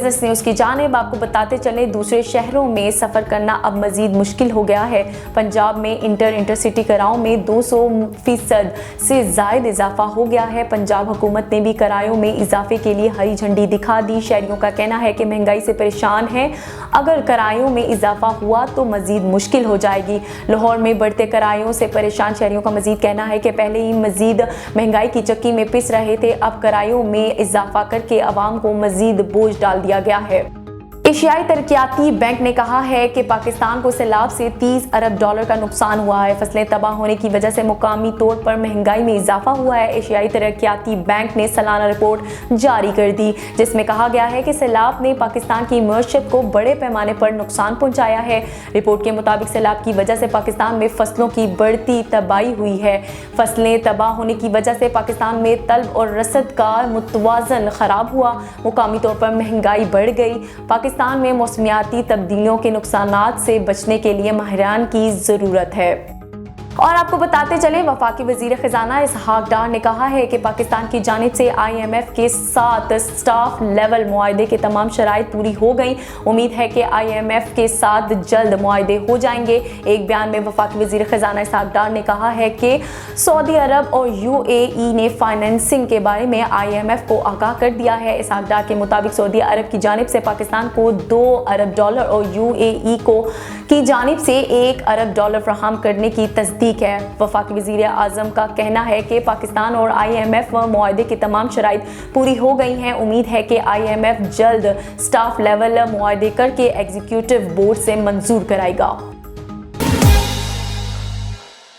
زبردست نیوز کی جانب آپ کو بتاتے چلیں دوسرے شہروں میں سفر کرنا اب مزید مشکل ہو گیا ہے۔ پنجاب میں انٹر سٹی کرایوں میں 200% سے زائد اضافہ ہو گیا ہے۔ پنجاب حکومت نے بھی کرایوں میں اضافے کے لیے ہری جھنڈی دکھا دی۔ شہریوں کا کہنا ہے کہ مہنگائی سے پریشان ہیں، اگر کرایوں میں اضافہ ہوا تو مزید مشکل ہو جائے گی۔ لاہور میں بڑھتے کرایوں سے پریشان شہریوں کا مزید کہنا ہے کہ پہلے ہی مزید مہنگائی کی چکی میں پس رہے تھے، اب کرایوں میں اضافہ کر کے عوام کو مزید بوجھ ڈال دیا گیا ہے۔ ایشیائی ترقیاتی بینک نے کہا ہے کہ پاکستان کو سیلاب سے $30 ارب کا نقصان ہوا ہے۔ فصلیں تباہ ہونے کی وجہ سے مقامی طور پر مہنگائی میں اضافہ ہوا ہے۔ ایشیائی ترقیاتی بینک نے سالانہ رپورٹ جاری کر دی جس میں کہا گیا ہے کہ سیلاب نے پاکستان کی معیشت کو بڑے پیمانے پر نقصان پہنچایا ہے۔ رپورٹ کے مطابق سیلاب کی وجہ سے پاکستان میں فصلوں کی بڑھتی تباہی ہوئی ہے۔ فصلیں تباہ ہونے کی وجہ سے پاکستان میں طلب اور رسد کا متوازن خراب ہوا، مقامی طور پر مہنگائی بڑھ گئی۔ پاکستان میں موسمیاتی تبدیلیوں کے نقصانات سے بچنے کے لیے ماہران کی ضرورت ہے۔ اور آپ کو بتاتے چلیں وفاقی وزیر خزانہ اسحاق ڈار نے کہا ہے کہ پاکستان کی جانب سے IMF کے ساتھ سٹاف لیول معاہدے کے تمام شرائط پوری ہو گئیں۔ امید ہے کہ IMF کے ساتھ جلد معاہدے ہو جائیں گے۔ ایک بیان میں وفاقی وزیر خزانہ اسحاق ڈار نے کہا ہے کہ سعودی عرب اور UAE نے فائنینسنگ کے بارے میں IMF کو آگاہ کر دیا ہے۔ اسحاق ڈار کے مطابق سعودی عرب کی جانب سے پاکستان کو $2 ارب اور UAE کی جانب سے $1 ارب فراہم کرنے کی تصدیق ہے۔ وفاقی وزیر اعظم کا کہنا ہے کہ پاکستان اور IMF معاہدے کی تمام شرائط پوری ہو گئی ہیں۔ امید ہے کہ IMF جلد سٹاف لیول معاہدے کر کے ایگزیکٹو بورڈ سے منظور کرائے گا۔